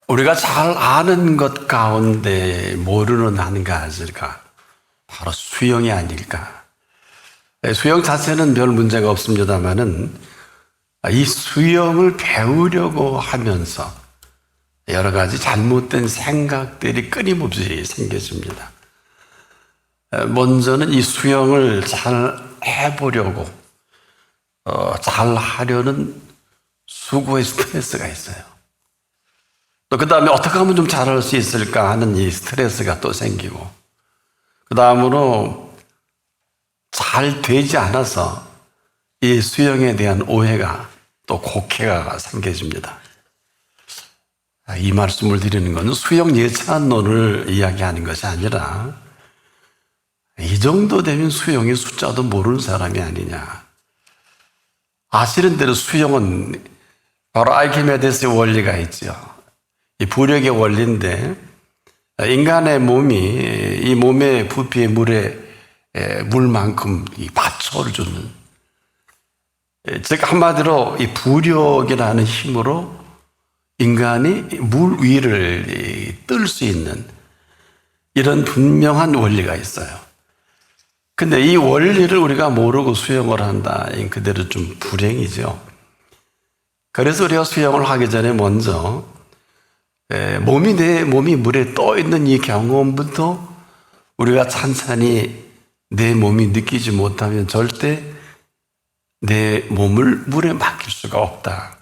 우리가 잘 아는 것 가운데 모르는 한 가지가 바로 수영이 아닐까. 수영 자체는 별 문제가 없습니다만은 이 수영을 배우려고 하면서 여러 가지 잘못된 생각들이 끊임없이 생겨집니다. 먼저는 이 수영을 잘 해보려고 잘 하려는 수고의 스트레스가 있어요. 또 그 다음에 어떻게 하면 좀 잘할 수 있을까 하는 이 스트레스가 또 생기고, 그 다음으로 잘 되지 않아서 이 수영에 대한 오해가 또 곡해가 생겨집니다. 이 말씀을 드리는 것은 수영 예찬론을 이야기하는 것이 아니라 이 정도 되면 수영의 숫자도 모르는 사람이 아니냐. 아시는 대로 수영은 바로 아르키메데스의 원리가 있죠. 이 부력의 원리인데, 인간의 몸이 이 몸의 부피의 물만큼 이 받쳐를 주는, 즉 한마디로 이 부력이라는 힘으로 인간이 물 위를 뜰 수 있는 이런 분명한 원리가 있어요. 근데 이 원리를 우리가 모르고 수영을 한다, 그대로 좀 불행이죠. 그래서 우리가 수영을 하기 전에 먼저 내 몸이 물에 떠 있는 이 경험부터 우리가 찬찬히 내 몸이 느끼지 못하면 절대 내 몸을 물에 맡길 수가 없다.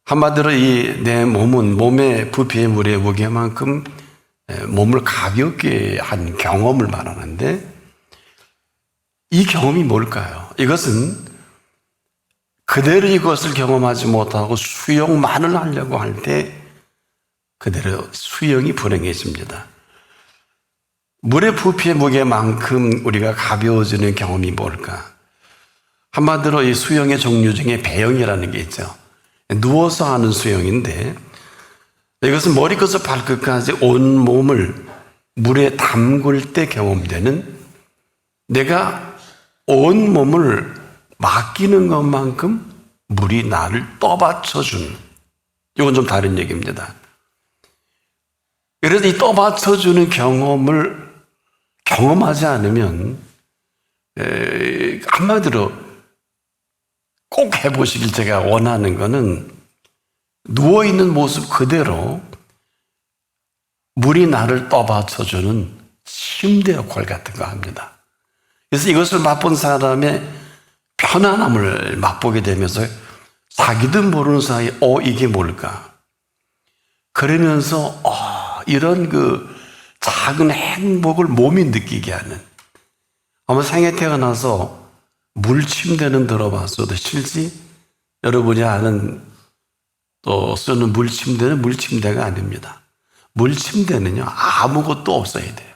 한마디로 내 몸은 몸의 부피의 물의 무게만큼 몸을 가볍게 한 경험을 말하는데, 이 경험이 뭘까요? 이것은 그대로 이것을 경험하지 못하고 수영만을 하려고 할 때 그대로 수영이 불행해집니다. 물의 부피의 무게만큼 우리가 가벼워지는 경험이 뭘까? 한마디로 이 수영의 종류 중에 배영이라는 게 있죠. 누워서 하는 수영인데, 이것은 머리끝에서 발끝까지 온 몸을 물에 담글 때 경험되는, 내가 온 몸을 맡기는 것만큼 물이 나를 떠받쳐주는, 이건 좀 다른 얘기입니다. 그래서 이 떠받쳐주는 경험을 경험하지 않으면, 한마디로 꼭 해보시길 제가 원하는 것은, 누워있는 모습 그대로 물이 나를 떠받쳐주는 침대 역할 같은 거 합니다. 그래서 이것을 맛본 사람의 편안함을 맛보게 되면서 자기도 모르는 사이에 이게 뭘까? 그러면서 이런 그 작은 행복을 몸이 느끼게 하는, 아마 생에 태어나서 물침대는 들어봤어도 실제 여러분이 아는 또 쓰는 물침대는 물침대가 아닙니다. 물침대는요, 아무것도 없어야 돼요.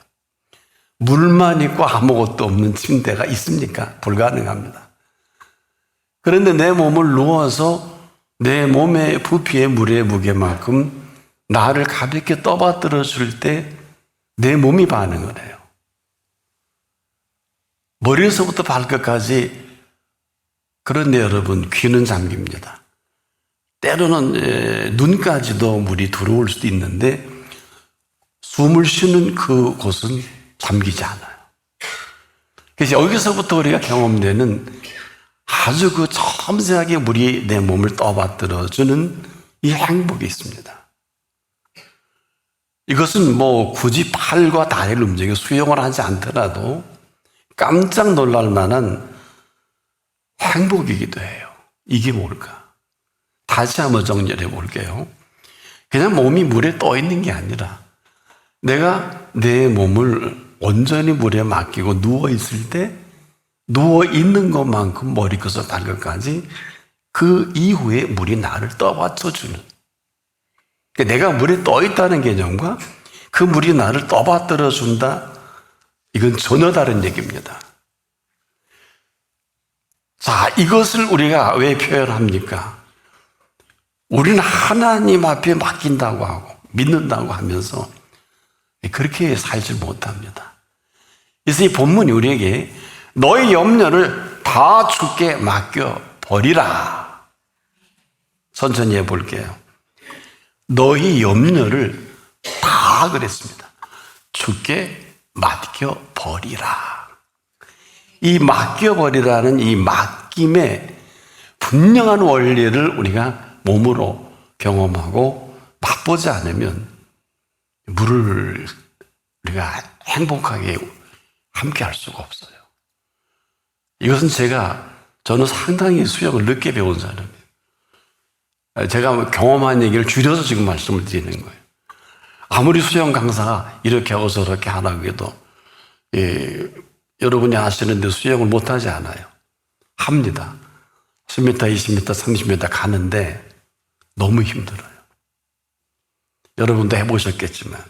물만 있고 아무것도 없는 침대가 있습니까? 불가능합니다. 그런데 내 몸을 누워서 내 몸의 부피의 물의 무게만큼 나를 가볍게 떠받들어 줄 때 내 몸이 반응을 해요. 머리에서부터 발끝까지. 그런데 여러분, 귀는 잠깁니다. 때로는 눈까지도 물이 들어올 수도 있는데 숨을 쉬는 그곳은 잠기지 않아요. 그래서 여기서부터 우리가 경험되는 아주 그 섬세하게 물이 내 몸을 떠받들어주는 이 행복이 있습니다. 이것은 뭐 굳이 팔과 다리를 움직여 수영을 하지 않더라도 깜짝 놀랄 만한 행복이기도 해요. 이게 뭘까? 다시 한번 정리해 볼게요. 그냥 몸이 물에 떠 있는 게 아니라 내가 내 몸을 온전히 물에 맡기고 누워 있을 때 누워 있는 것만큼 머리끝에서 발끝까지 그 이후에 물이 나를 떠받쳐주는, 내가 물에 떠 있다는 개념과 그 물이 나를 떠받들어 준다, 이건 전혀 다른 얘기입니다. 자, 이것을 우리가 왜 표현합니까? 우리는 하나님 앞에 맡긴다고 하고 믿는다고 하면서 그렇게 살지 못합니다. 그래서 이 본문이 우리에게 너의 염려를 다 주께 맡겨버리라. 천천히 해볼게요. 너희 염려를 다 그랬습니다. 주께 맡겨버리라. 이 맡겨버리라는 이 맡김의 분명한 원리를 우리가 몸으로 경험하고 맛보지 않으면 물을 우리가 행복하게 함께 할 수가 없어요. 이것은 저는 상당히 수영을 늦게 배운 사람이에요. 제가 경험한 얘기를 줄여서 지금 말씀을 드리는 거예요. 아무리 수영 강사가 이렇게 하고 저렇게 하라고 해도 여러분이 아시는데 수영을 못하지 않아요. 합니다. 10m, 20m, 30m 가는데 너무 힘들어요. 여러분도 해보셨겠지만.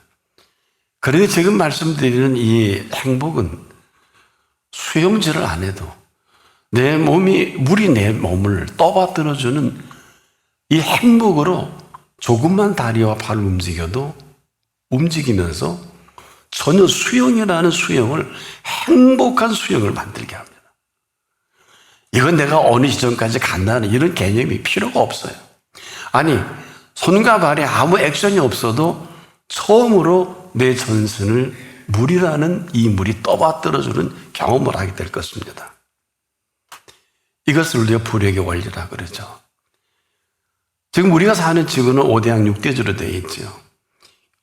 그런데 지금 말씀드리는 이 행복은 수영질을 안 해도 물이 내 몸을 떠받들어주는 이 행복으로 조금만 다리와 발을 움직이면서 전혀 수영이라는 수영을 행복한 수영을 만들게 합니다. 이건 내가 어느 시점까지 간다는 이런 개념이 필요가 없어요. 아니, 손과 발에 아무 액션이 없어도 처음으로 내 전신을 물이라는 이 물이 떠받들어주는 경험을 하게 될 것입니다. 이것을 우리가 불역의 원리라 그러죠. 지금 우리가 사는 지구는 5대양 6대주로 되어 있죠.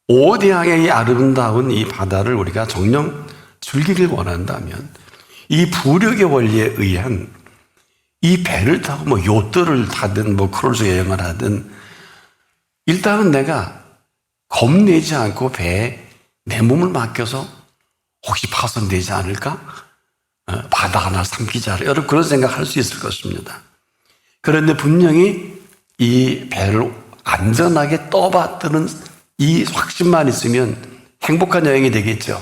5대양의 이 아름다운 이 바다를 우리가 정녕 즐기길 원한다면 이 부력의 원리에 의한 이 배를 타고 요트를 타든 크루즈 여행을 하든 일단은 내가 겁내지 않고 배에 내 몸을 맡겨서 혹시 파손되지 않을까? 바다 하나 삼키지 않을까? 여러분 그런 생각할 수 있을 것입니다. 그런데 분명히 이 배를 안전하게 떠받드는 이 확신만 있으면 행복한 여행이 되겠죠.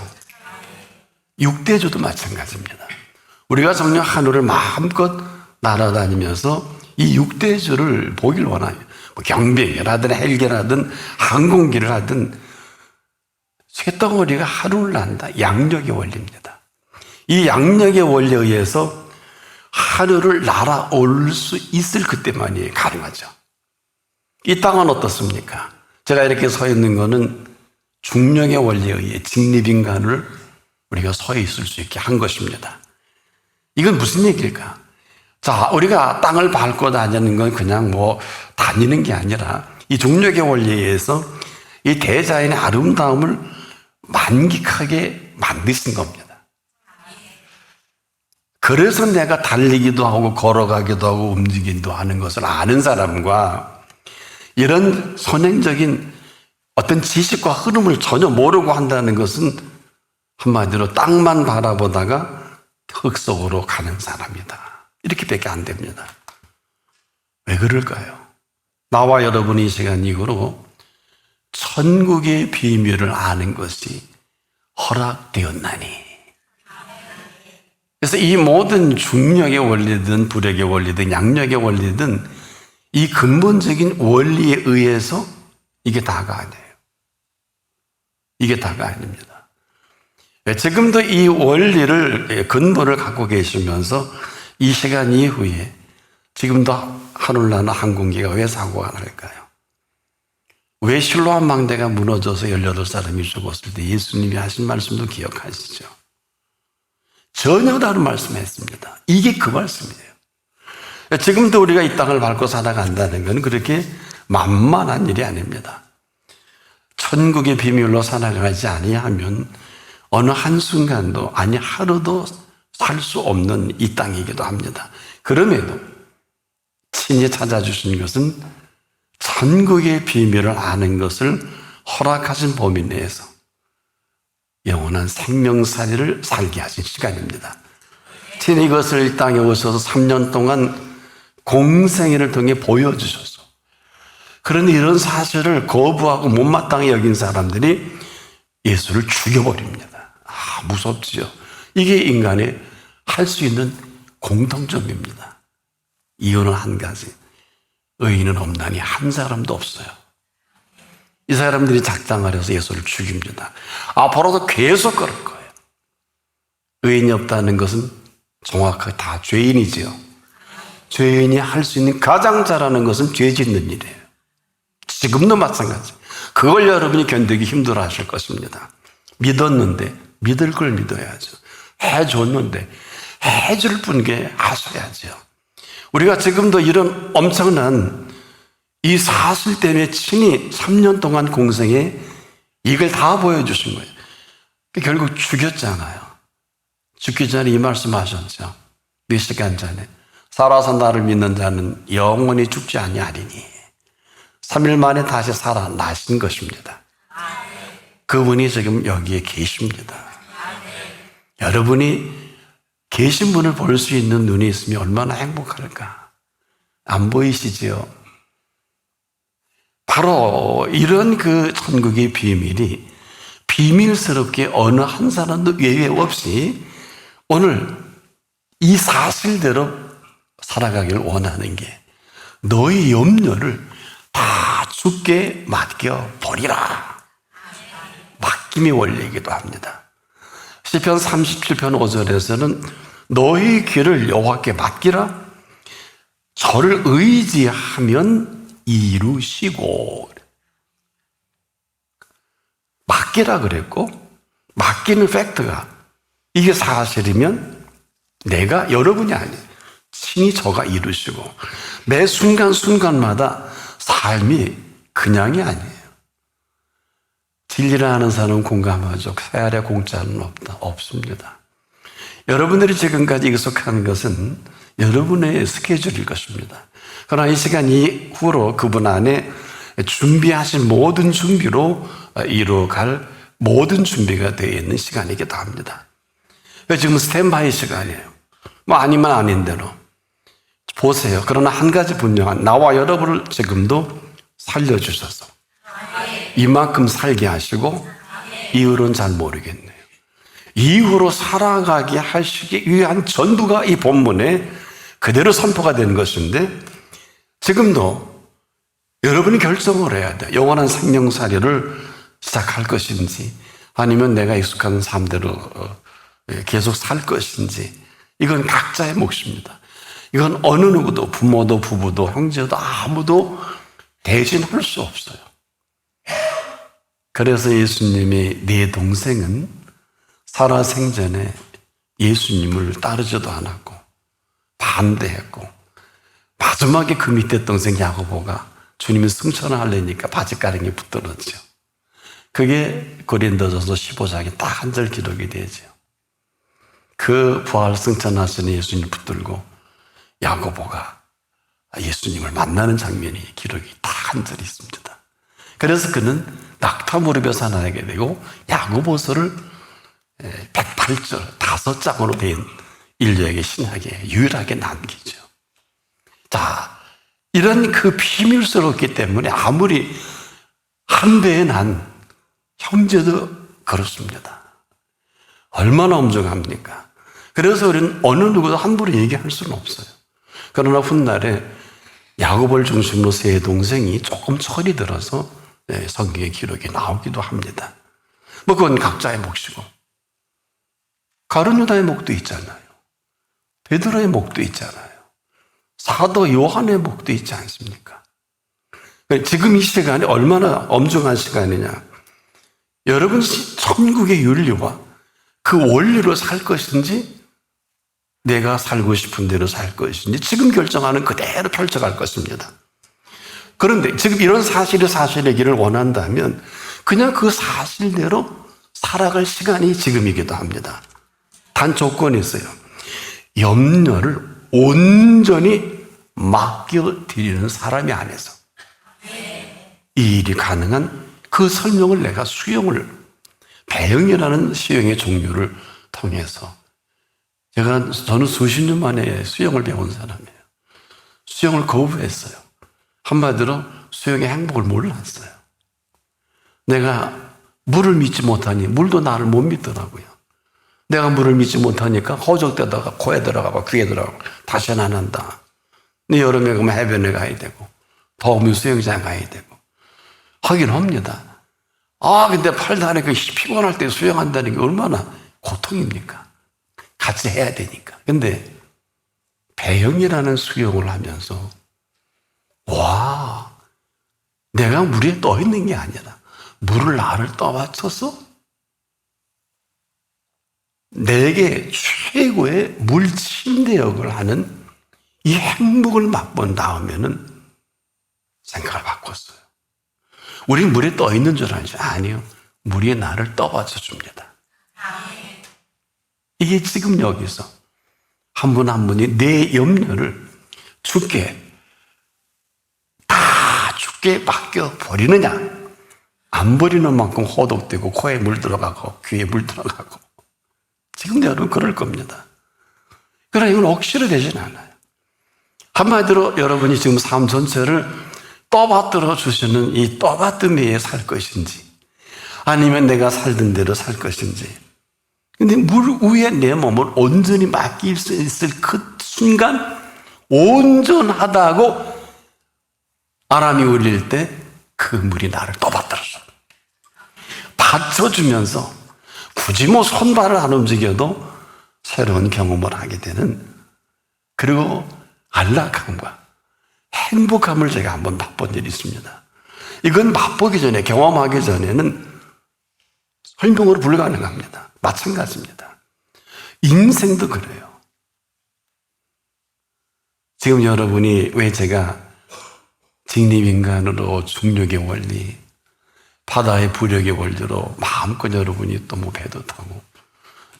6대주도 마찬가지입니다. 우리가 정녕 하늘을 마음껏 날아다니면서 이 6대주를 보길 원하요. 경비행이라든 헬기라든 항공기를 하든 쇳덩어리가 하루를 난다. 양력의 원리입니다. 이 양력의 원리에 의해서 하늘을 날아올 수 있을 그때만이 가능하죠. 이 땅은 어떻습니까? 제가 이렇게 서 있는 거는 중력의 원리에 의해 직립인간을 우리가 서 있을 수 있게 한 것입니다. 이건 무슨 얘기일까? 자, 우리가 땅을 밟고 다니는 건 그냥 다니는 게 아니라 이 중력의 원리에 의해서 이 대자연의 아름다움을 만끽하게 만드신 겁니다. 그래서 내가 달리기도 하고 걸어가기도 하고 움직이기도 하는 것을 아는 사람과 이런 선행적인 어떤 지식과 흐름을 전혀 모르고 한다는 것은 한마디로 땅만 바라보다가 흙 속으로 가는 사람이다. 이렇게밖에 안 됩니다. 왜 그럴까요? 나와 여러분이 이 시간 이후로 천국의 비밀을 아는 것이 허락되었나니. 그래서 이 모든 중력의 원리든 불역의 원리든 양력의 원리든 이 근본적인 원리에 의해서 이게 다가 아니에요. 이게 다가 아닙니다. 지금도 이 원리를 근본을 갖고 계시면서 이 시간 이후에 지금도 하늘나는 항공기가 왜 사고가 날까요? 왜 실로암 망대가 무너져서 18사람이 죽었을 때 예수님이 하신 말씀도 기억하시죠? 전혀 다른 말씀했습니다. 이게 그 말씀이에요. 지금도 우리가 이 땅을 밟고 살아간다는 건 그렇게 만만한 일이 아닙니다. 천국의 비밀로 살아가지 아니하면 어느 한순간도 아니 하루도 살 수 없는 이 땅이기도 합니다. 그럼에도 친히 찾아주신 것은 천국의 비밀을 아는 것을 허락하신 범위 내에서 영원한 생명살이를 살게 하신 시간입니다. 친히 이것을 이 땅에 오셔서 3년 동안 공생애를 통해 보여주셔서 그런데 이런 사실을 거부하고 못마땅히 여긴 사람들이 예수를 죽여버립니다. 무섭지요. 이게 인간이 할 수 있는 공통점입니다. 이유는 한 가지. 의인은 없나니 한 사람도 없어요. 이 사람들이 작당을 해서 예수를 죽입니다. 앞으로도 계속 그럴 거예요. 의인이 없다는 것은 정확하게 다 죄인이지요. 죄인이 할 수 있는 가장 잘하는 것은 죄 짓는 일이에요. 지금도 마찬가지. 그걸 여러분이 견디기 힘들어 하실 것입니다. 믿었는데 믿을 걸 믿어야죠. 해줬는데 해줄 분께 하셔야죠. 우리가 지금도 이런 엄청난 이 사실 때문에 친히 3년 동안 공생에 이걸 다 보여주신 거예요. 결국 죽였잖아요. 죽기 전에 이 말씀 하셨죠. 몇 시간 전에. 살아서 나를 믿는 자는 영원히 죽지 아니하리니 3일 만에 다시 살아나신 것입니다. 그분이 지금 여기에 계십니다. 여러분이 계신 분을 볼 수 있는 눈이 있으면 얼마나 행복할까? 안 보이시지요? 바로 이런 그 천국의 비밀이 비밀스럽게 어느 한 사람도 예외 없이 오늘 이 사실대로 살아가길 원하는 게 너의 염려를 다 주께 맡겨버리라. 맡김의 원리이기도 합니다. 시편 37편 5절에서는 너의 길을 여호와께 맡기라. 저를 의지하면 이루시고. 맡기라 그랬고 맡기는 팩트가 이게 사실이면 내가 여러분이 아니에요. 친히 저가 이루시고 매 순간순간마다 삶이 그냥이 아니에요. 진리를 아는 사람은 공감하죠. 새 아래 공짜는 없다. 없습니다. 여러분들이 지금까지 익숙한 것은 여러분의 스케줄일 것입니다. 그러나 이 시간 이후로 그분 안에 준비하신 모든 준비로 이루어갈 모든 준비가 되어 있는 시간이기도 합니다. 지금 스탠바이 시간이에요. 뭐 아니면 아닌 대로 보세요. 그러나 한 가지 분명한 나와 여러분을 지금도 살려주셔서 이만큼 살게 하시고 이후로는 잘 모르겠네요. 이후로 살아가게 하시기 위한 전부가 이 본문에 그대로 선포가 되는 것인데 지금도 여러분이 결정을 해야 돼요. 영원한 생명살이를 시작할 것인지 아니면 내가 익숙한 삶대로 계속 살 것인지 이건 각자의 몫입니다. 이건 어느 누구도 부모도 부부도 형제도 아무도 대신할 수 없어요. 그래서 예수님이 네 동생은 살아생전에 예수님을 따르지도 않았고 반대했고 마지막에 그 밑에 동생 야고보가 주님이 승천을 하려니까 바지가랑이 붙들었죠. 그게 고린도전서 15장에 딱 한 절 기록이 되죠. 그 부활 승천하신 예수님을 붙들고 야고보가 예수님을 만나는 장면이 기록이 딱 한 절 있습니다. 그래서 그는 낙타 무릎에 사나게 되고 야고보서를 108절 5장으로 된 인류에게 신약에 유일하게 남기죠. 자, 이런 그 비밀스럽기 때문에 아무리 한 배에 난 형제도 그렇습니다. 얼마나 엄정합니까? 그래서 우리는 어느 누구도 함부로 얘기할 수는 없어요. 그러나 훗날에 야고보를 중심으로 세 동생이 조금 철이 들어서 성경의 기록이 나오기도 합니다. 뭐 그건 각자의 몫이고 가룟 유다의 몫도 있잖아요. 베드로의 몫도 있잖아요. 사도 요한의 몫도 있지 않습니까? 지금 이 시간이 얼마나 엄중한 시간이냐. 여러분 천국의 윤리와 그 원리로 살 것인지 내가 살고 싶은 대로 살 것인지 지금 결정하는 그대로 펼쳐갈 것입니다. 그런데 지금 이런 사실이 사실이기를 원한다면 그냥 그 사실대로 살아갈 시간이 지금이기도 합니다. 단 조건이 있어요. 염려를 온전히 맡겨드리는 사람이 안에서 이 일이 가능한 그 설명을 내가 배영이라는 수영의 종류를 통해서 저는 수십 년 만에 수영을 배운 사람이에요. 수영을 거부했어요. 한마디로 수영의 행복을 몰랐어요. 내가 물을 믿지 못하니 물도 나를 못 믿더라고요. 내가 물을 믿지 못하니까 허적대다가 코에 들어가고 귀에 들어가고 다시는 안 한다. 근데 여름에 가면 해변에 가야 되고 더우면 수영장 가야 되고 하긴 합니다. 근데 팔다리가 피곤할 때 수영한다는 게 얼마나 고통입니까? 같이 해야 되니까. 근데 배영이라는 수영을 하면서 와, 내가 물에 떠 있는 게 아니라 물을 나를 떠받쳐서 내게 최고의 물 침대 역을 하는 이 행복을 맛본 다음에는 생각을 바꿨어요. 우리 물에 떠 있는 줄 알죠? 아니요. 물이 나를 떠받쳐 줍니다. 이게 지금 여기서 한 분 한 분이 내 염려를 주께 맡겨 버리느냐? 안 버리는 만큼 호독되고 코에 물 들어가고 귀에 물 들어가고 지금 여러분 그럴 겁니다. 그러나 이건 억지로 되진 않아요. 한마디로 여러분이 지금 삶 전체를 떠받들어 주시는 이 떠받듬이에 살 것인지 아니면 내가 살던 대로 살 것인지, 근데 물 위에 내 몸을 온전히 맡길 수 있을 그 순간 온전하다고 바람이 울릴 때 그 물이 나를 떠받들어줘. 받쳐주면서 굳이 뭐 손발을 안 움직여도 새로운 경험을 하게 되는, 그리고 안락함과 행복함을 제가 한번 맛본 일이 있습니다. 이건 맛보기 전에, 경험하기 전에는 설명으로 불가능합니다. 마찬가지입니다. 인생도 그래요. 지금 여러분이 왜 제가 직립인간으로 중력의 원리, 바다의 부력의 원리로 마음껏 여러분이 또 뭐 배도 타고,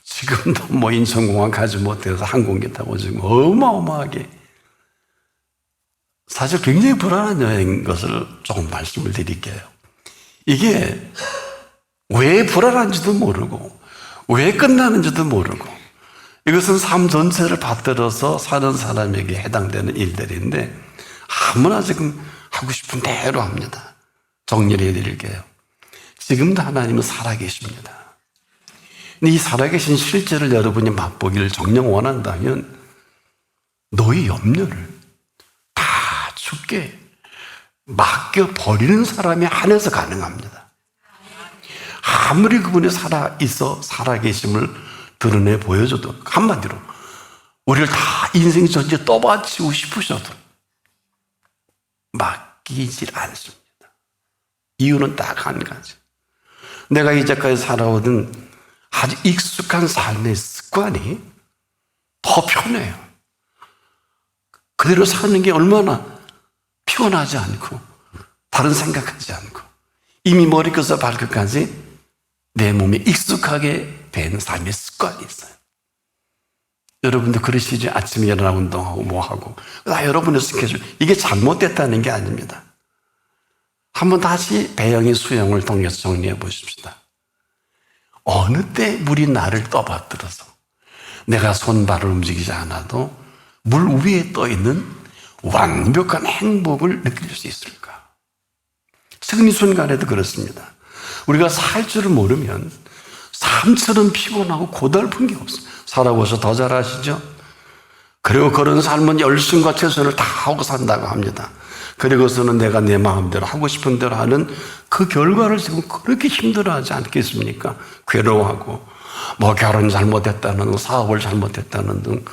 지금도 뭐 인천공항 가지 못해서 항공기 타고 지금 어마어마하게, 사실 굉장히 불안한 여행인 것을 조금 말씀을 드릴게요. 이게 왜 불안한지도 모르고 왜 끝나는지도 모르고, 이것은 삶 전체를 받들어서 사는 사람에게 해당되는 일들인데 아무나 지금 하고 싶은 대로 합니다. 정리를 해드릴게요. 지금도 하나님은 살아계십니다. 근데 이 살아계신 실제를 여러분이 맛보기를 정녕 원한다면 너의 염려를 다 주께 맡겨버리는 사람이 한해서 가능합니다. 아무리 그분이 살아있어 살아계심을 드러내 보여줘도, 한마디로 우리를 다 인생 전체 떠받치고 싶으셔도 맡기질 않습니다. 이유는 딱 한 가지. 내가 이제까지 살아오던 아주 익숙한 삶의 습관이 더 편해요. 그대로 사는 게 얼마나 피곤하지 않고 다른 생각하지 않고 이미 머리끝에서 발끝까지 내 몸에 익숙하게 된 삶의 습관이 있어요. 여러분도 그러시지? 아침에 일어나 운동하고 뭐하고 여러분의 스케줄, 이게 잘못됐다는 게 아닙니다. 한번 다시 배영의 수영을 통해서 정리해 보십시다. 어느 때 물이 나를 떠받들어서 내가 손발을 움직이지 않아도 물 위에 떠 있는 완벽한 행복을 느낄 수 있을까? 지금 이 순간에도 그렇습니다. 우리가 살 줄을 모르면 삶처럼 피곤하고 고달픈 게 없어요. 살아보셔서 더 잘 아시죠? 그리고 그런 삶은 열심과 최선을 다하고 산다고 합니다. 그리고서는 내가 내 마음대로 하고 싶은 대로 하는 그 결과를 지금 그렇게 힘들어하지 않겠습니까? 괴로워하고 뭐 결혼 잘못했다는 등, 사업을 잘못했다는 등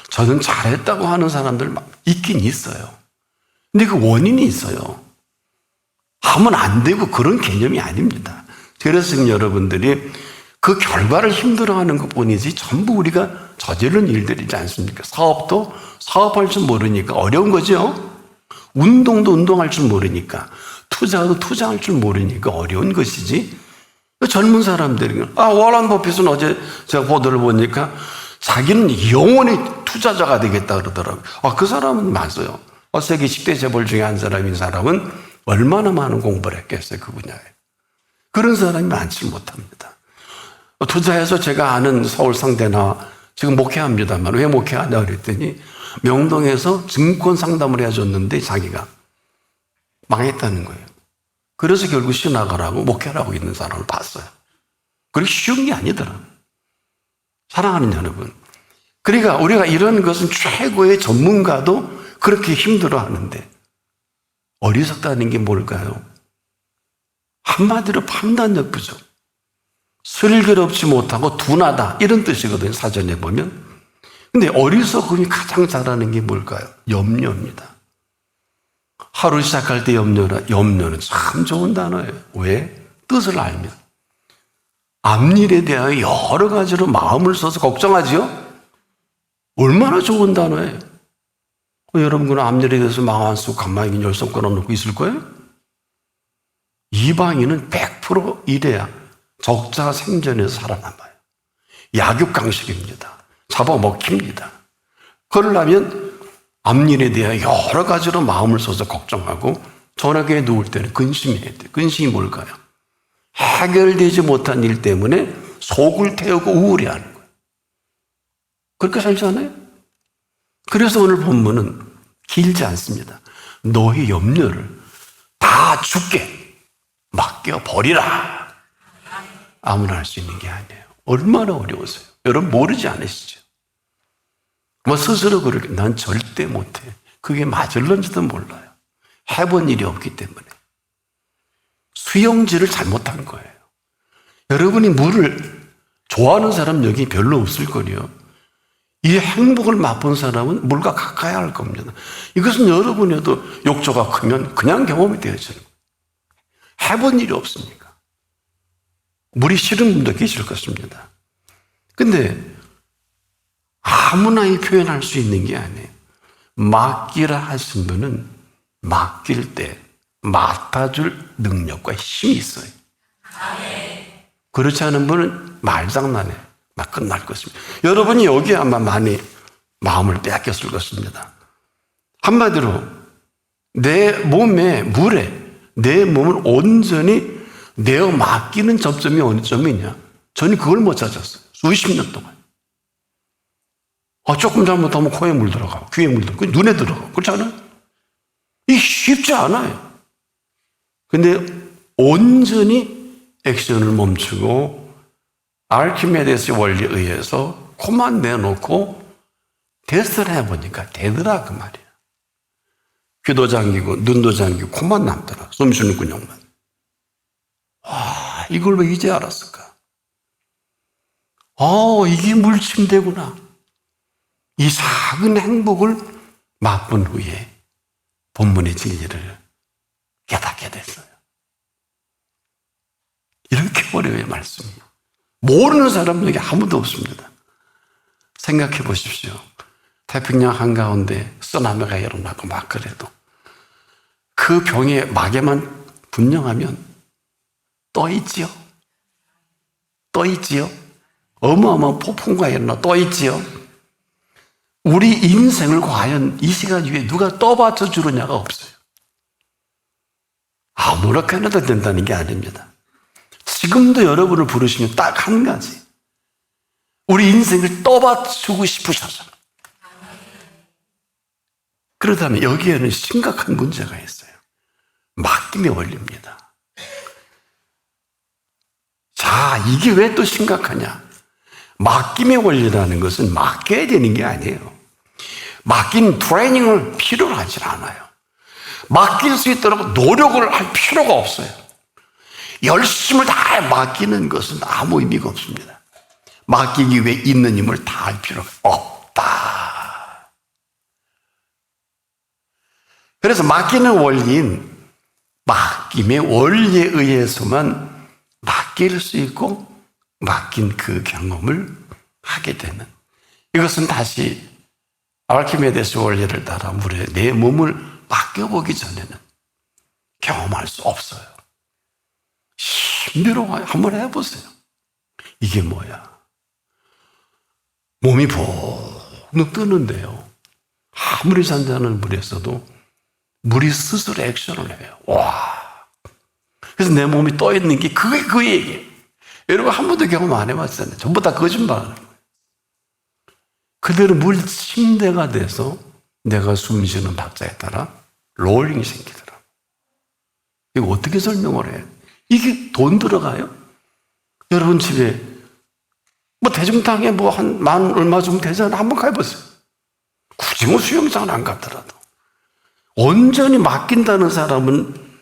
저는 잘했다고 하는 사람들 있긴 있어요. 근데 그 원인이 있어요. 하면 안 되고 그런 개념이 아닙니다. 그래서 지금 여러분들이 그 결과를 힘들어하는 것뿐이지 전부 우리가 저지른 일들이지 않습니까? 사업도 사업할 줄 모르니까 어려운 거죠. 운동도 운동할 줄 모르니까, 투자도 투자할 줄 모르니까 어려운 것이지. 젊은 사람들이 워런 버핏은 어제 제가 보도를 보니까 자기는 영원히 투자자가 되겠다 그러더라고요. 그 사람은 맞아요. 세계 10대 재벌 중에 한 사람인 사람은 얼마나 많은 공부를 했겠어요, 그 분야에. 그런 사람이 많지 못합니다. 투자해서 제가 아는 서울 상대나 지금 목회합니다만 왜 목회하냐 그랬더니 명동에서 증권 상담을 해줬는데 자기가 망했다는 거예요. 그래서 결국 신학을 목회하고 있는 사람을 봤어요. 그게 쉬운 게 아니더라. 사랑하는 여러분, 그러니까 우리가 이런 것은 최고의 전문가도 그렇게 힘들어하는데 어리석다는 게 뭘까요? 한마디로 판단력 부족, 슬기롭지 못하고 둔하다 이런 뜻이거든요, 사전에 보면. 근데 어리석음이 가장 잘하는 게 뭘까요? 염려입니다. 하루 시작할 때 염려는 참 좋은 단어예요. 왜? 뜻을 알면. 앞일에 대하여 여러 가지로 마음을 써서 걱정하지요? 얼마나 좋은 단어예요. 여러분, 앞일에 대해서 마음 안 쓰고 가만히 열 손가락 놓고 있을 거예요? 이방인은 100% 이래야 적자 생존에서 살아남아요. 약육강식입니다. 잡아먹힙니다. 그러려면 앞일에 대하여 여러 가지로 마음을 써서 걱정하고 저녁에 누울 때는 근심해야 돼요. 근심이 뭘까요? 해결되지 못한 일 때문에 속을 태우고 우울해하는 거예요. 그렇게 살지 않아요? 그래서 오늘 본문은 길지 않습니다. 너의 염려를 다 주께 맡겨버리라. 아무나 할 수 있는 게 아니에요. 얼마나 어려우세요? 여러분 모르지 않으시죠? 스스로 그렇게 난 절대 못해. 그게 맞을런지도 몰라요. 해본 일이 없기 때문에. 수영질을 잘못한 거예요. 여러분이 물을 좋아하는 사람 여기 별로 없을 거예요. 이 행복을 맛본 사람은 물과 가까이 할 겁니다. 이것은 여러분에도 욕조가 크면 그냥 경험이 되어지는 거예요. 해본 일이 없으니까. 물이 싫은 분도 계실 것입니다. 근데 아무나 이 표현할 수 있는 게 아니에요. 맡기라 하신 분은 맡길 때 맡아줄 능력과 힘이 있어요. 그렇지 않은 분은 말장난에 막 끝날 것입니다. 여러분이 여기에 아마 많이 마음을 빼앗겼을 것입니다. 한마디로 내 몸에 물에 내 몸을 온전히 내어 맡기는 접점이 어느 점이냐? 저는 그걸 못 찾았어요. 수십 년 동안. 조금 잘못하면 코에 물 들어가고 귀에 물 들어가고 눈에 들어가고 그렇지 않아요? 이게 쉽지 않아요. 근데 온전히 액션을 멈추고 아르키메데스 원리에 의해서 코만 내놓고 테스트를 해보니까 되더라 그 말이에요. 귀도 잠기고 눈도 잠기고 코만 남더라. 숨 쉬는 근육만. 와, 이걸 왜 이제 알았을까? 이게 물침대구나. 이 작은 행복을 맛본 후에 본문의 진리를 깨닫게 됐어요. 이렇게 어려워요, 말씀이. 모르는 사람 여기 아무도 없습니다. 생각해 보십시오. 태평양 한가운데 쓰나미가 일어나고 막 그래도 그 병의 막에만 분명하면 떠 있지요. 떠 있지요. 어마어마한 폭풍과 일어나 떠 있지요. 우리 인생을 과연 이 시간 위에 누가 떠받쳐 주느냐가 없어요. 아무렇게 해도 된다는 게 아닙니다. 지금도 여러분을 부르시면 딱 한 가지. 우리 인생을 떠받치고 싶으셔서. 그렇다면 여기에는 심각한 문제가 있어요. 맡김의 원리입니다. 자, 이게 왜 또 심각하냐? 맡김의 원리라는 것은 맡겨야 되는 게 아니에요. 맡긴 트레이닝을 필요로 하지 않아요. 맡길 수 있도록 노력을 할 필요가 없어요. 열심을 다해 맡기는 것은 아무 의미가 없습니다. 맡기기 위해 있는 힘을 다할 필요가 없다. 그래서 맡기는 원리인 맡김의 원리에 의해서만 맡길 수 있고 맡긴 그 경험을 하게 되는, 이것은 다시 아르키메데스 원리를 따라 물에 내 몸을 맡겨보기 전에는 경험할 수 없어요. 힘들어요. 한번 해보세요. 이게 뭐야? 몸이 붕 뜨는데요. 아무리 잔잔한 물에서도 물이 스스로 액션을 해요. 와. 그래서 내 몸이 떠 있는 게 그게 그 얘기예요. 여러분 한 번도 경험 안 해봤잖아요. 전부 다 거짓말하는 거예요. 그대로 물 침대가 돼서 내가 숨 쉬는 박자에 따라 롤링이 생기더라고요. 이거 어떻게 설명을 해요? 이게 돈 들어가요? 여러분 집에 대중탕에 한 만 얼마 정도 되잖아요. 한번 가보세요. 굳이 수영장은 안 갔더라도 온전히 맡긴다는 사람은,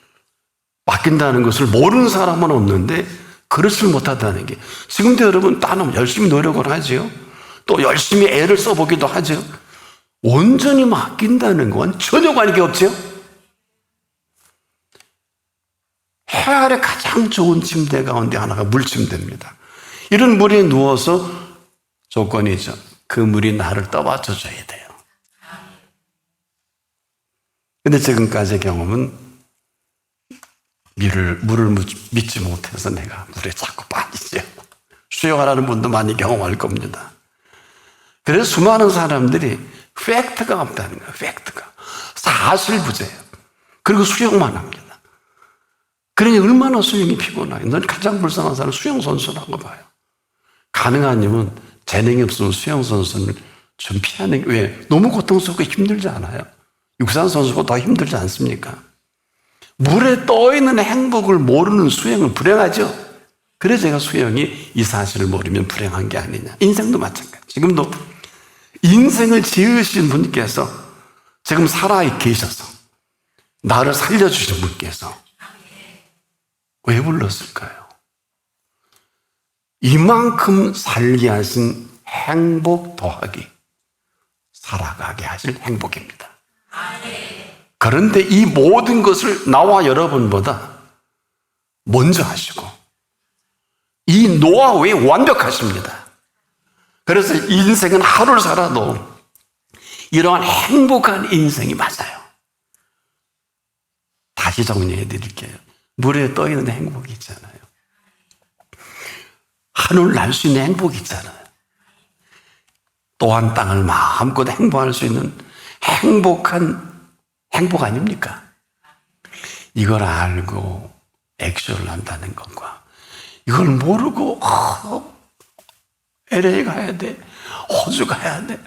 맡긴다는 것을 모르는 사람은 없는데 그렇지 못하다는 게, 지금도 여러분 딴 열심히 노력을 하죠. 또 열심히 애를 써보기도 하죠. 온전히 맡긴다는 건 전혀 관계 없죠. 해 아래 가장 좋은 침대 가운데 하나가 물침대입니다. 이런 물에 누워서 조건이죠. 그 물이 나를 떠받쳐 줘야 돼요. 근데 지금까지의 경험은 물을 믿지 못해서 내가 물에 자꾸 빠지죠. 수영하라는 분도 많이 경험할 겁니다. 그래서 수많은 사람들이 팩트가 없다는 거예요. 팩트가. 사실부재예요. 그리고 수영만 합니다. 그러니 얼마나 수영이 피곤해요. 넌 가장 불쌍한 사람은 수영선수라고 봐요. 가능하면 재능이 없으면 수영선수는 좀 피하는 게, 왜? 너무 고통스럽고 힘들지 않아요? 육상선수가 더 힘들지 않습니까? 물에 떠있는 행복을 모르는 수영은 불행하죠? 그래서 제가 수영이 이 사실을 모르면 불행한 게 아니냐. 인생도 마찬가지. 지금도 인생을 지으신 분께서 지금 살아 계셔서 나를 살려주신 분께서 왜 불렀을까요? 이만큼 살게 하신 행복 더하기 살아가게 하실 행복입니다. 그런데 이 모든 것을 나와 여러분보다 먼저 하시고 이 노하우에 완벽하십니다. 그래서 인생은 하루를 살아도 이러한 행복한 인생이 맞아요. 다시 정리해 드릴게요. 물에 떠 있는 행복이 있잖아요. 하늘 날 수 있는 행복이 있잖아요. 또한 땅을 마음껏 행복할 수 있는 행복한 행복 아닙니까? 이걸 알고 액션을 한다는 것과 이걸 모르고 LA 가야 돼, 호주 가야 돼,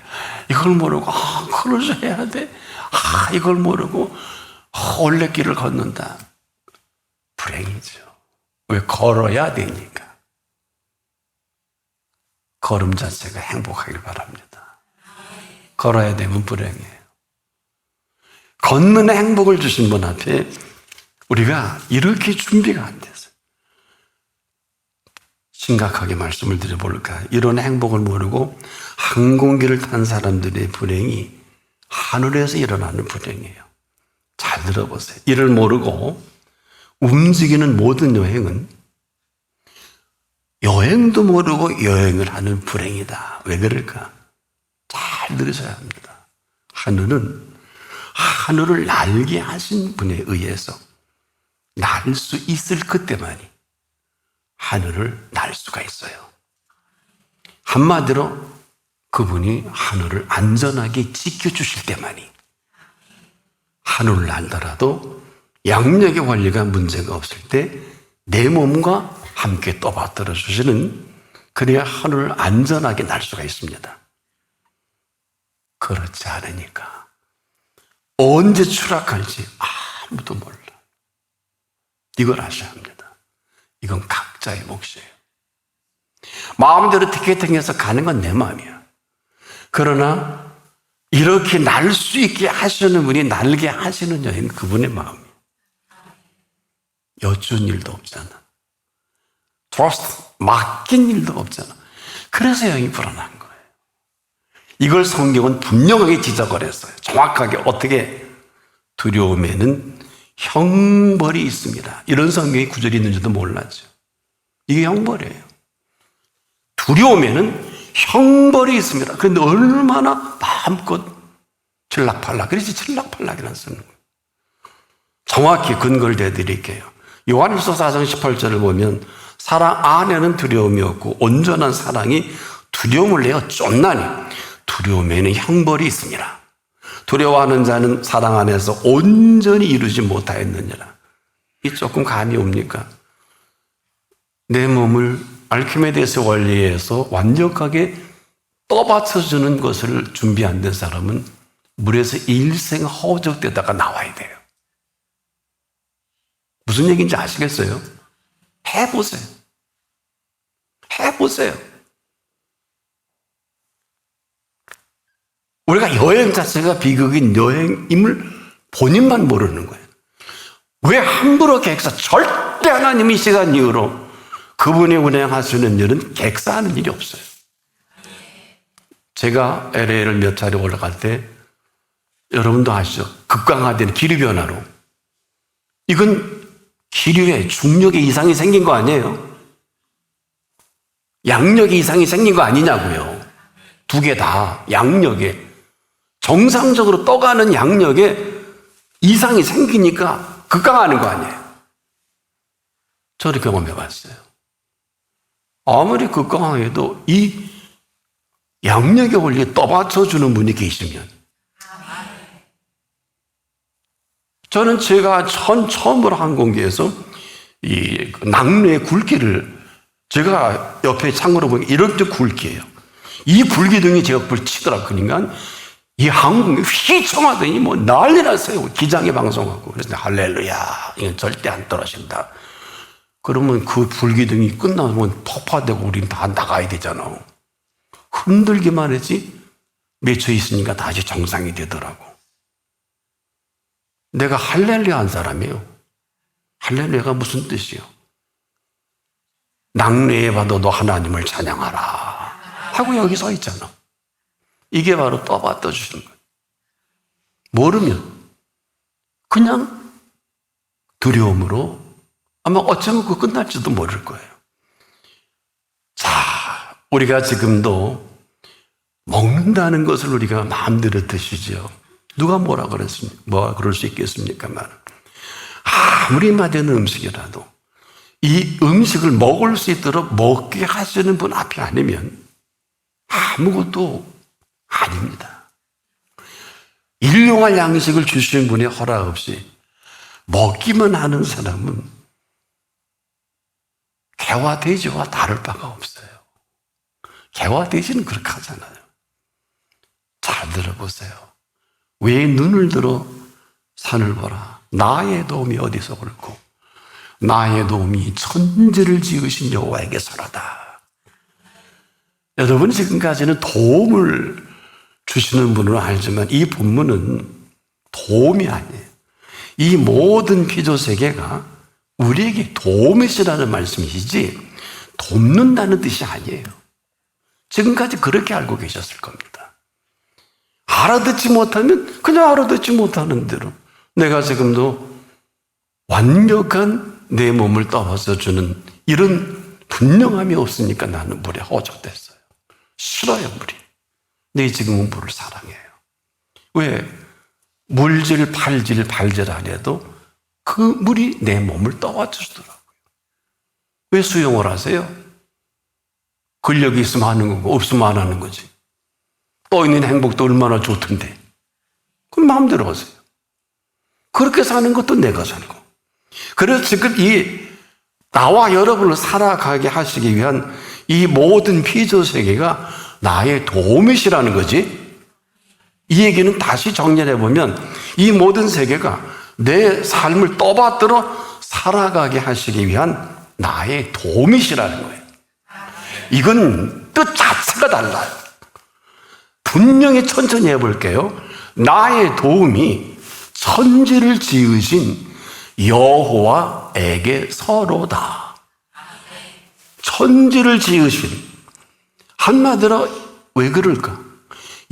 이걸 모르고 크루즈 해야 돼, 이걸 모르고 올레길을 걷는다. 불행이죠. 왜? 걸어야 되니까. 걸음 자체가 행복하길 바랍니다. 걸어야 되면 불행해요. 걷는 행복을 주신 분 앞에 우리가 이렇게 준비가 안 돼서 심각하게 말씀을 드려볼까. 이런 행복을 모르고 항공기를 탄 사람들의 불행이 하늘에서 일어나는 불행이에요. 잘 들어보세요. 이를 모르고 움직이는 모든 여행은 여행도 모르고 여행을 하는 불행이다. 왜 그럴까? 잘 들으셔야 합니다. 하늘을 날게 하신 분에 의해서 날 수 있을 그때만이 하늘을 날 수가 있어요. 한마디로 그분이 하늘을 안전하게 지켜주실 때만이 하늘을 날더라도 양력의 관리가 문제가 없을 때 내 몸과 함께 떠받들어 주시는, 그래야 하늘을 안전하게 날 수가 있습니다. 그렇지 않으니까 언제 추락할지 아무도 몰라. 이걸 아셔야 합니다. 이건 각자의 몫이에요. 마음대로 티켓팅해서 가는 건 내 마음이야. 그러나 이렇게 날 수 있게 하시는 분이 날게 하시는 여행, 그분의 마음이야. 여쭌 일도 없잖아. 트러스트, 맡긴 일도 없잖아. 그래서 여행이 불안한 거예요. 이걸 성경은 분명하게 지적을 했어요. 정확하게 어떻게? 두려움에는 형벌이 있습니다. 이런 성경의 구절이 있는지도 몰랐죠. 이게 형벌이에요. 두려움에는 형벌이 있습니다. 그런데 얼마나 마음껏 칠락팔락, 그래서 칠락팔락이라는 쓰는 거예요. 정확히 근거를 대드릴게요. 요한일서 4장 18절을 보면 사랑 안에는 두려움이 없고 온전한 사랑이 두려움을 내어 쫓나니 두려움에는 형벌이 있습니다. 두려워하는 자는 사랑 안에서 온전히 이루지 못하였느니라. 이 조금 감이 옵니까? 내 몸을 알키메데스 원리에서 완벽하게 떠받쳐주는 것을 준비 안 된 사람은 물에서 일생 허우적대다가 나와야 돼요. 무슨 얘기인지 아시겠어요? 해보세요. 해보세요. 우리가 여행 자체가 비극인 여행임을 본인만 모르는 거예요. 왜 함부로 객사? 절대 하나님이 시간 이후로 그분이 운행하시는 일은 객사하는 일이 없어요. 제가 LA를 몇 차례 올라갈 때 여러분도 아시죠? 급강화된 기후변화로 이건 기류에 중력에 이상이 생긴 거 아니에요? 양력에 이상이 생긴 거 아니냐고요. 두 개 다 양력에 정상적으로 떠가는 양력에 이상이 생기니까 급강하는 거 아니에요. 저를 경험해 봤어요. 아무리 급강해도 이 양력의 원리에 떠받쳐주는 분이 계시면, 저는 제가 처음으로 항공기에서 이 낙뢰의 굵기를 제가 옆에 창으로 보니까 이렇게 굵기예요. 이 굵기등이 제가 그걸 치더라. 그러니까 이 항공기 휘청하더니 뭐 난리 났어요. 기장에 방송하고. 그래서 할렐루야, 이건 절대 안 떨어진다. 그러면 그 불기둥이 끝나면 폭파되고 우린 다 나가야 되잖아. 흔들기만 했지 맺혀 있으니까 다시 정상이 되더라고. 내가 할렐루야 한 사람이에요. 할렐루야가 무슨 뜻이요? 낙뢰에 봐도 너 하나님을 찬양하라 하고 여기 서 있잖아. 이게 바로 떠받쳐 주시는 거예요. 모르면 그냥 두려움으로 아마 어쩌면 그거 끝날지도 모를 거예요. 자, 우리가 지금도 먹는다는 것을 우리가 마음대로 드시죠. 누가 뭐라 그랬습니까? 뭐가 그럴 수 있겠습니까만, 아무리 맛있는 음식이라도 이 음식을 먹을 수 있도록 먹게 하시는 분 앞이 아니면 아무것도 아닙니다. 일용할 양식을 주시는 분의 허락 없이 먹기만 하는 사람은 개와 돼지와 다를 바가 없어요. 개와 돼지는 그렇게 하잖아요. 잘 들어보세요. 왜 눈을 들어 산을 보라. 나의 도움이 어디서 올고 나의 도움이 천지를 지으신 여호와에게서라다. 여러분, 지금까지는 도움을 주시는 분은 알지만 이 본문은 도움이 아니에요. 이 모든 피조세계가 우리에게 도움이시라는 말씀이시지 돕는다는 뜻이 아니에요. 지금까지 그렇게 알고 계셨을 겁니다. 알아듣지 못하면 그냥 알아듣지 못하는 대로 내가 지금도 완벽한 내 몸을 떠받쳐 주는 이런 분명함이 없으니까 나는 물에 허전됐어요. 싫어요, 물이. 근데 지금은 물을 사랑해요. 왜? 물질, 발질 안 해도 그 물이 내 몸을 떠받쳐 주더라고요. 왜 수영을 하세요? 근력이 있으면 하는 거고 없으면 안 하는 거지. 떠 있는 행복도 얼마나 좋던데. 그럼 마음대로 하세요. 그렇게 사는 것도 내가 사는 거. 그래서 지금 이 나와 여러분을 살아가게 하시기 위한 이 모든 피조세계가 나의 도움이시라는 거지. 이 얘기는 다시 정리해 보면 이 모든 세계가 내 삶을 떠받들어 살아가게 하시기 위한 나의 도움이시라는 거예요. 이건 뜻 자체가 달라요. 분명히 천천히 해볼게요. 나의 도움이 천지를 지으신 여호와에게 서로다. 천지를 지으신, 한마디로 왜 그럴까?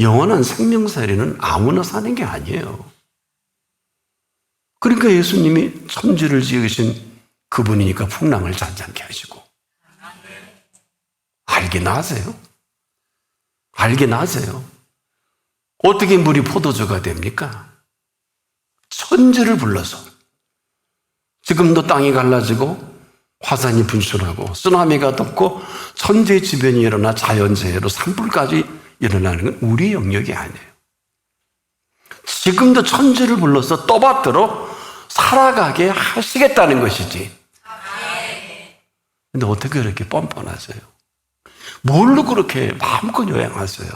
영원한 생명살이는 아무나 사는 게 아니에요. 그러니까 예수님이 천지를 지으신 그분이니까 풍랑을 잔잔케 하시고. 알긴 아세요? 알긴 아세요? 어떻게 물이 포도주가 됩니까? 천지를 불러서. 지금도 땅이 갈라지고 화산이 분출하고 쓰나미가 덮고 천재 지변이 일어나 자연재해로 산불까지 일어나는 건 우리 영역이 아니에요. 지금도 천지를 불러서 떠받들어 살아가게 하시겠다는 것이지. 근데 어떻게 그렇게 뻔뻔하세요? 뭘로 그렇게 마음껏 여행하세요?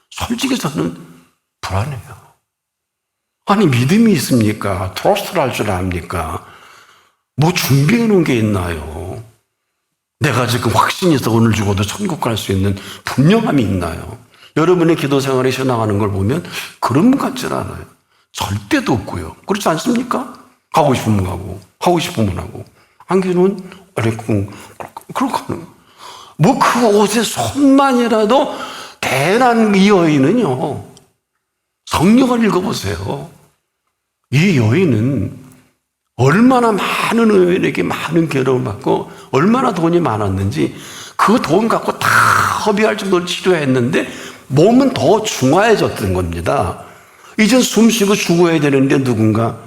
솔직히 저는 불안해요. 아니, 믿음이 있습니까? 트러스트를 할 줄 압니까? 뭐 준비해 놓은 게 있나요? 내가 지금 확신이 있어 오늘 죽어도 천국 갈 수 있는 분명함이 있나요? 여러분의 기도 생활에 쉬어나가는 걸 보면 그런 분 같지는 않아요. 절대도 없고요. 그렇지 않습니까? 가고 싶으면 가고, 하고 싶으면 하고, 안기는 어렵고, 그렇게 하는. 뭐 그 옷에 손만이라도 대단한 이 여인은요, 성경을 읽어보세요. 이 여인은 얼마나 많은 의원에게 많은 괴로움을 받고 얼마나 돈이 많았는지 그 돈 갖고 다 허비할 정도로 치료했는데 몸은 더 중화해졌던 겁니다. 이젠 숨 쉬고 죽어야 되는데 누군가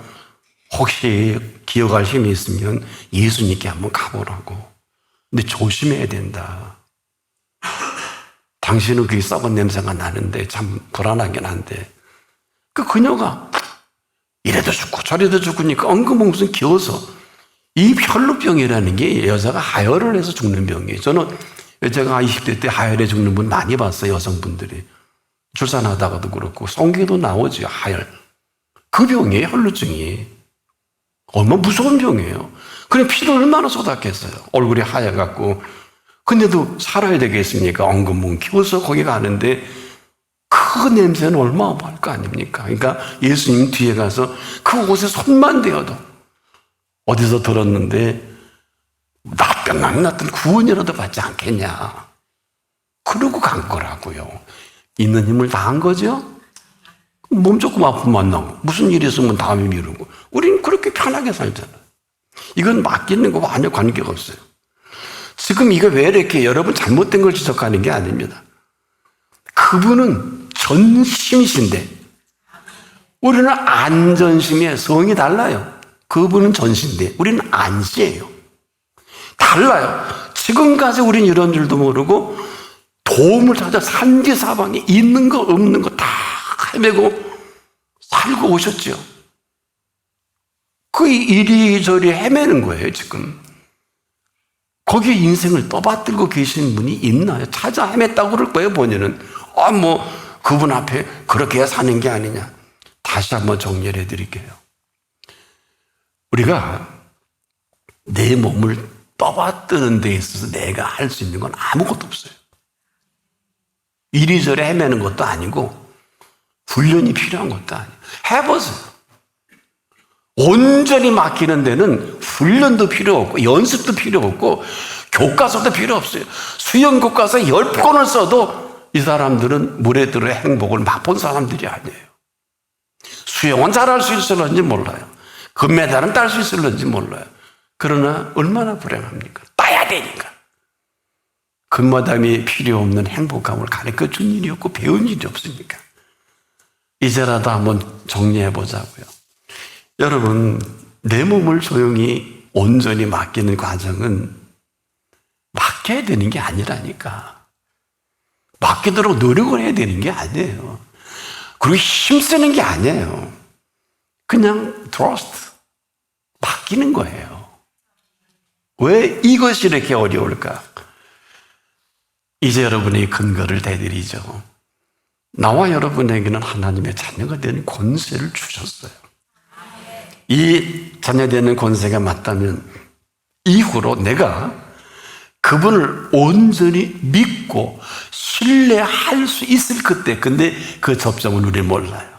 혹시 기억할 힘이 있으면 예수님께 한번 가보라고. 근데 조심해야 된다. 당신은 그게 썩은 냄새가 나는데 참 불안하긴 한데 그녀가 이래도 죽고 저래도 죽으니까 엉금엉금 기어서 이 혈루병이라는 게 여자가 하혈을 해서 죽는 병이에요. 저는 제가 20대 때 하혈에 죽는 분 많이 봤어요. 여성분들이. 출산하다가도 그렇고 성경에도 나오죠. 하혈. 그 병이에요. 혈루증이. 얼마나 무서운 병이에요. 그래 피를 얼마나 쏟았겠어요. 얼굴이 하얘갖고. 근데도 살아야 되겠습니까? 엉금엉금 키워서 거기 가는데 그 냄새는 얼마나 거 아닙니까? 그러니까 예수님 뒤에 가서 그 옷에 손만 대어도 어디서 들었는데 나병 났던 구원이라도 받지 않겠냐. 그러고 간 거라고요. 있는 힘을 다한 거죠. 몸 조금 아프면 나고 무슨 일이 있으면 다음에 미루고 우리는 그렇게 편하게 살잖아요. 이건 맡기는 거와 전혀 관계가 없어요. 지금 이거 왜 이렇게 여러분 잘못된 걸 지적하는 게 아닙니다. 그분은 전심이신데 우리는 안전심의 성이 달라요. 그분은 전신데 우리는 안시예요. 달라요. 지금까지 우리는 이런 줄도 모르고 도움을 찾아 산지사방에 있는 거 없는 거 다 헤매고 살고 오셨죠. 그 이리저리 헤매는 거예요 지금. 거기에 인생을 떠받들고 계신 분이 있나요? 찾아 헤맸다고 그럴 거예요 본인은. 그분 앞에 그렇게 사는 게 아니냐. 다시 한번 정리를 해드릴게요. 우리가 내 몸을 떠받드는 데 있어서 내가 할 수 있는 건 아무것도 없어요. 이리저리 헤매는 것도 아니고 훈련이 필요한 것도 아니에요. 해보세요. 온전히 맡기는 데는 훈련도 필요 없고 연습도 필요 없고 교과서도 필요 없어요. 수영 교과서 10권을 써도 이 사람들은 물에 들어 행복을 맛본 사람들이 아니에요. 수영은 잘할 수 있을런지 몰라요. 금메달은 딸 수 있을런지 몰라요. 그러나 얼마나 불행합니까? 따야 되니까. 금마담이 필요 없는 행복감을 가르쳐 준 일이 없고 배운 일이 없습니까? 이제라도 한번 정리해 보자고요. 여러분, 내 몸을 조용히 온전히 맡기는 과정은 맡겨야 되는 게 아니라니까. 맡기도록 노력을 해야 되는 게 아니에요. 그리고 힘쓰는 게 아니에요. 그냥 trust, 맡기는 거예요. 왜 이것이 이렇게 어려울까? 이제 여러분의 근거를 대드리죠. 나와 여러분에게는 하나님의 자녀가 되는 권세를 주셨어요. 이 자녀 되는 권세가 맞다면 이후로 내가 그분을 온전히 믿고 신뢰할 수 있을 그때, 근데 그 접점을 우리는 몰라요.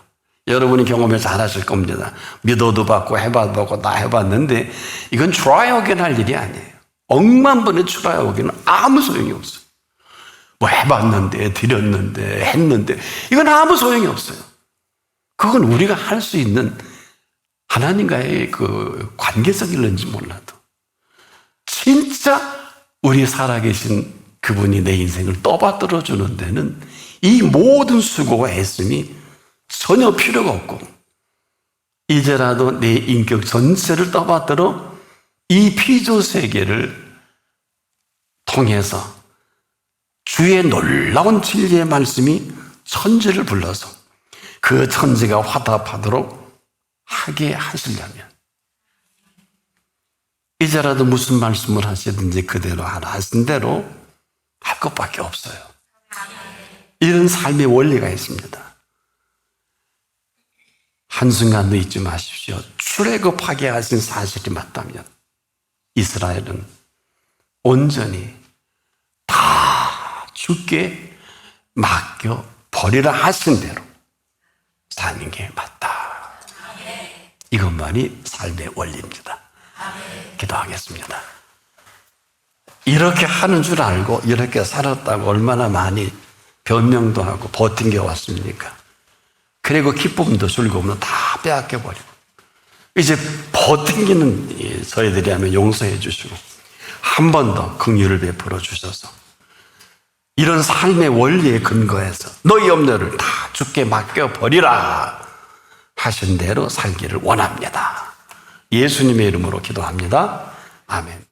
여러분이 경험을 잘 하실 겁니다. 믿어도 받고 해봐도 받고 다 해봤는데 이건 try again 할 일이 아니에요. 억만 번의 try again은 아무 소용이 없어요. 해봤는데 드렸는데 했는데 이건 아무 소용이 없어요. 그건 우리가 할 수 있는 하나님과의 그 관계성일는지 몰라도 진짜 우리 살아계신 그분이 내 인생을 떠받들어 주는 데는 이 모든 수고와 애씀이 전혀 필요가 없고 이제라도 내 인격 전체를 떠받들어 이 피조 세계를 통해서 주의 놀라운 진리의 말씀이 천지를 불러서 그 천지가 화답하도록 하게 하시려면 이제라도 무슨 말씀을 하시든지 그대로 하라 하신 대로 할 것밖에 없어요. 이런 삶의 원리가 있습니다. 한순간도 잊지 마십시오. 출애굽하게 하신 사실이 맞다면 이스라엘은 온전히 다 주께 맡겨 버리라 하신 대로 사는 게 맞다. 이것만이 삶의 원리입니다. 기도하겠습니다. 이렇게 하는 줄 알고 이렇게 살았다고 얼마나 많이 변명도 하고 버틴 게 왔습니까? 그리고 기쁨도 즐거움도 다 빼앗겨 버리고 이제 버팅기는 저희들이 하면 용서해 주시고 한 번 더 긍휼을 베풀어 주셔서 이런 삶의 원리에 근거해서 너희 염려를 다 주께 맡겨버리라 하신 대로 살기를 원합니다. 예수님의 이름으로 기도합니다. 아멘.